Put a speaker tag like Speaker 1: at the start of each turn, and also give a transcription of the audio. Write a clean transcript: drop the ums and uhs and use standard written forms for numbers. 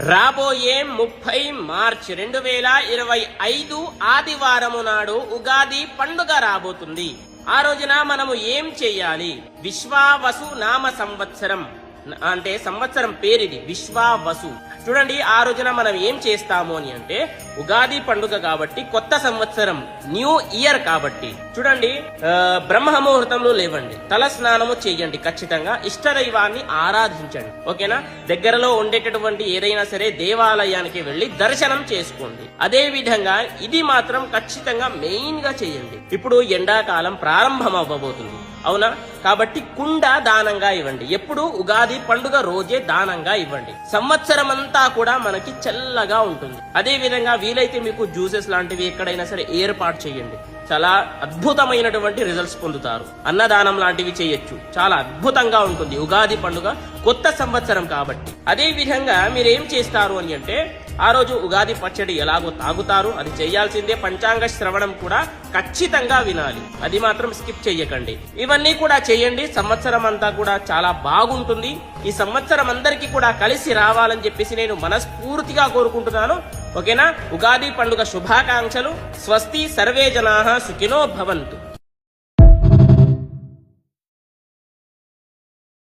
Speaker 1: రాబోయే 30 మార్చి 2025 ఆదివారము నాడు ఉగాది పండుగ రాబోతుంది. ఆ రోజున మనము ఏం చెయ్యాలి? విశ్వావసు నామ సంవత్సరం అంటే సంవత్సరం పేరిది విశ్వావసు. చూడండి, ఆ రోజున మనం ఏం చేస్తాము అని అంటే, ఉగాది పండుగ కాబట్టి, కొత్త సంవత్సరం న్యూ ఇయర్ కాబట్టి చూడండి, బ్రహ్మ ముహూర్తంలో లేవండి, తల స్నానము చేయండి, ఖచ్చితంగా ఇష్టదైవాన్ని ఆరాధించండి. ఓకేనా? దగ్గరలో ఉండేటటువంటి ఏదైనా సరే దేవాలయానికి వెళ్లి దర్శనం చేసుకోండి. అదే విధంగా ఇది మాత్రం ఖచ్చితంగా మెయిన్ గా చేయండి. ఇప్పుడు ఎండాకాలం ప్రారంభం అవ్వబోతుంది, అవునా? కాబట్టి కుండ దానంగా ఇవ్వండి. ఎప్పుడు? ఉగాది పండుగ రోజే దానంగా ఇవ్వండి. సంవత్సరం అంతా కూడా మనకి చల్లగా ఉంటుంది. అదే విధంగా వీలైతే మీకు జ్యూసెస్ లాంటివి ఎక్కడైనా సరే ఏర్పాటు చేయండి, చాలా అద్భుతమైనటువంటి రిజల్ట్స్ పొందుతారు. అన్నదానం లాంటివి చేయొచ్చు, చాలా అద్భుతంగా ఉంటుంది. ఉగాది పండుగ కొత్త సంవత్సరం కాబట్టి. అదే విధంగా మీరేం చేస్తారు అని అంటే, ఆ రోజు ఉగాది పచ్చడి ఎలాగో తాగుతారు, అది చేయాల్సిందే. పంచాంగ శ్రవణం కూడా ఖచ్చితంగా వినాలి, అది మాత్రం స్కిప్ చెయ్యకండి. ఇవన్నీ కూడా చేయండి. సంవత్సరం అంతా కూడా చాలా బాగుంటుంది. ఈ సంవత్సరం అందరికీ కూడా కలిసి రావాలని చెప్పేసి నేను మనస్ఫూర్తిగా కోరుకుంటున్నాను. ఓకేనా? ఉగాది పండుగ శుభాకాంక్షలు. స్వస్తి. సర్వే జనాః సుఖినో భవంతు.